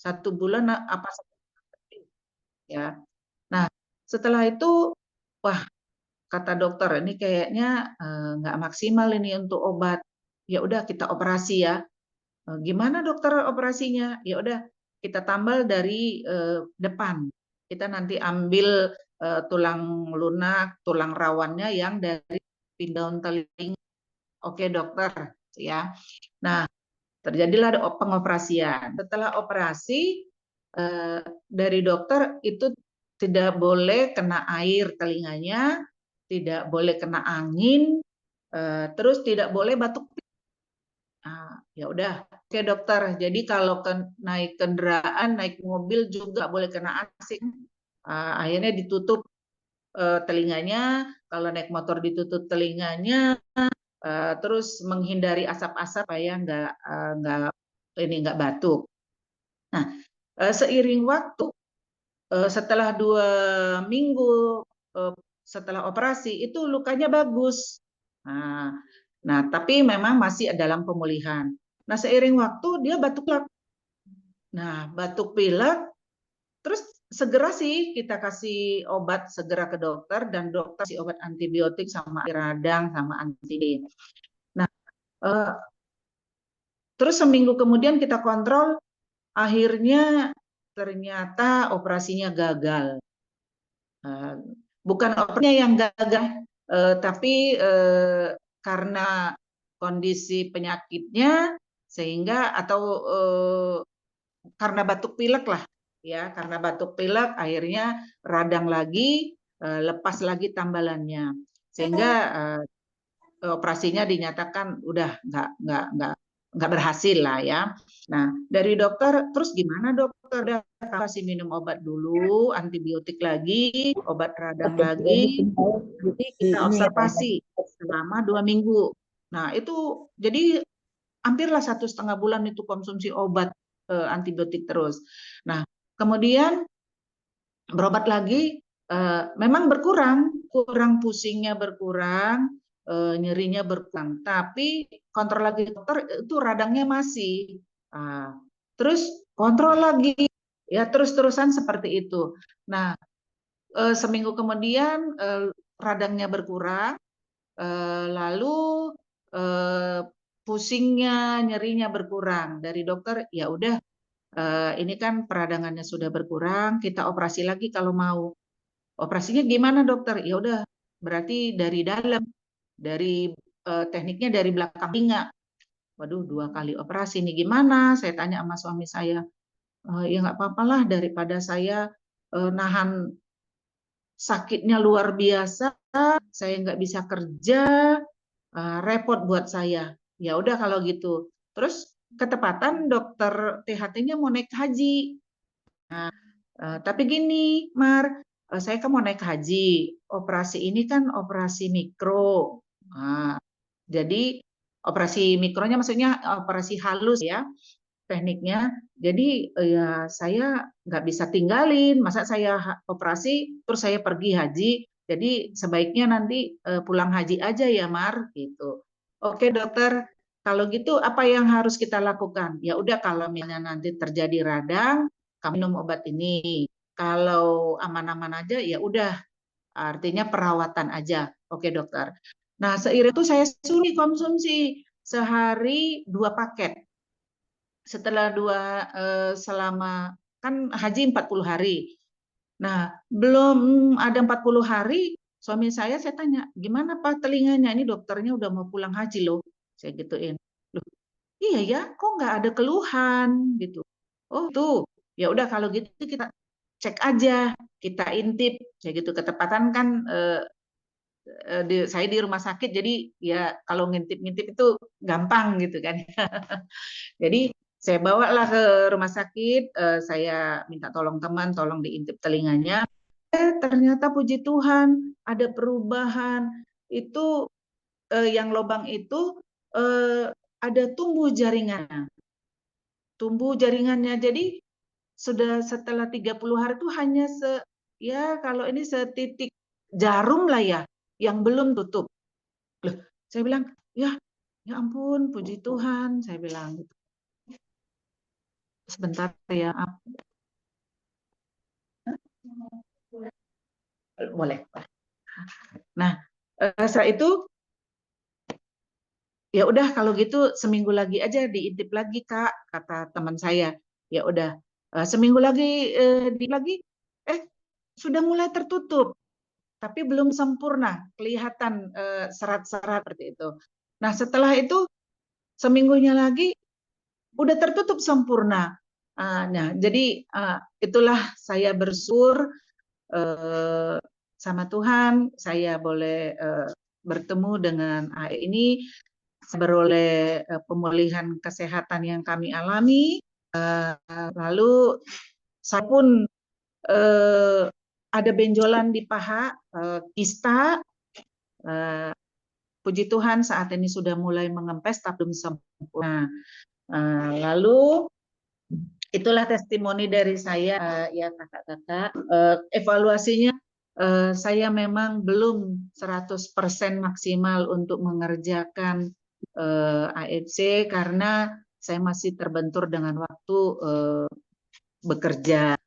1 bulan apa ya. Nah, setelah itu, wah, kata dokter ini kayaknya nggak maksimal ini untuk obat. Ya udah kita operasi ya. Gimana dokter operasinya? Ya udah kita tambal dari depan. Kita nanti ambil tulang lunak, tulang rawannya yang dari daun telinga. Oke dokter, ya. Nah, terjadilah pengoperasian. Setelah operasi dari dokter itu tidak boleh kena air telinganya, tidak boleh kena angin, terus tidak boleh batuk. Ya udah, oke dokter. Jadi kalau naik kendaraan, naik mobil juga boleh kena asing. Akhirnya ditutup telinganya. Kalau naik motor ditutup telinganya. Terus menghindari asap-asap supaya nggak batuk. Nah, seiring waktu, setelah 2 minggu setelah operasi itu lukanya bagus. Nah, tapi memang masih dalam pemulihan. Nah, seiring waktu dia batuk pilek. Nah, batuk pilek, terus segera sih kita kasih obat segera ke dokter dan dokter kasih obat antibiotik sama radang sama antigen. Nah, terus seminggu kemudian kita kontrol, akhirnya ternyata operasinya gagal. Bukan operasinya yang gagal, tapi karena kondisi penyakitnya sehingga atau karena batuk pilek lah ya, karena batuk pilek akhirnya radang lagi, lepas lagi tambalannya sehingga operasinya dinyatakan udah nggak berhasil lah ya. Nah, dari dokter terus gimana dokter? Udah kasih minum obat dulu, antibiotik lagi, obat radang lagi. Jadi kita observasi selama 2 minggu. Nah, itu jadi hampirlah 1,5 bulan itu konsumsi obat antibiotik terus. Nah, kemudian berobat lagi, memang kurang pusingnya berkurang, nyerinya berkurang, tapi kontrol lagi dokter itu radangnya masih. Terus kontrol lagi, ya terus-terusan seperti itu. Nah, seminggu kemudian radangnya berkurang, lalu pusingnya, nyerinya berkurang. Dari dokter, ya udah ini kan peradangannya sudah berkurang, kita operasi lagi kalau mau. Operasinya gimana dokter? Ya udah, berarti dari dalam, dari tekniknya dari belakang telinga. Waduh, 2 kali operasi nih gimana? Saya tanya sama suami saya. Ya nggak apa-apalah daripada saya nahan sakitnya luar biasa, saya nggak bisa kerja, repot buat saya. Ya udah kalau gitu. Terus ketepatan dokter THT-nya mau naik haji. Tapi gini, Mar, saya kan mau naik haji. Operasi ini kan operasi mikro. Jadi operasi mikronya maksudnya operasi halus ya tekniknya. Jadi ya saya nggak bisa tinggalin. Masa saya operasi terus saya pergi haji. Jadi sebaiknya nanti pulang haji aja ya, Mar, gitu. Oke, dokter. Kalau gitu apa yang harus kita lakukan? Ya udah kalau misalnya nanti terjadi radang, kamu minum obat ini. Kalau aman-aman aja ya udah, artinya perawatan aja. Oke, dokter. Nah, seiring itu saya suruh konsumsi sehari 2 paket. Setelah selama kan haji 40 hari. Nah, belum ada 40 hari, suami saya tanya, gimana Pak telinganya? Ini dokternya udah mau pulang haji loh. Saya gituin. Loh, iya ya, kok nggak ada keluhan gitu. Oh tuh, ya udah kalau gitu kita cek aja, kita intip, saya gitu ketepatan kan saya di rumah sakit, jadi ya kalau ngintip-ngintip itu gampang gitu kan. Jadi saya bawalah ke rumah sakit, saya minta tolong teman, tolong diintip telinganya. Ternyata puji Tuhan ada perubahan. Itu yang lobang itu ada tumbuh jaringan. Tumbuh jaringannya. Jadi sudah setelah 30 hari itu hanya ya kalau ini setitik jarum lah ya yang belum tutup. Loh, saya bilang, ya ampun, puji Tuhan, saya bilang gitu. sebentar ya. Boleh. Nah, setelah itu ya udah kalau gitu seminggu lagi aja diintip lagi Kak, kata teman saya. Ya udah seminggu lagi lagi sudah mulai tertutup, tapi belum sempurna, kelihatan serat-serat seperti itu. Nah setelah itu seminggunya lagi udah tertutup sempurna. Nah jadi itulah saya bersyukur sama Tuhan, saya boleh bertemu dengan AE ini, beroleh pemulihan kesehatan yang kami alami. Lalu saya pun ada benjolan di paha, kista. Puji Tuhan saat ini sudah mulai mengempes tapi belum sempurna. Lalu itulah testimoni dari saya ya kakak-kakak. Evaluasinya saya memang belum 100% maksimal untuk mengerjakan AFC karena saya masih terbentur dengan waktu bekerja.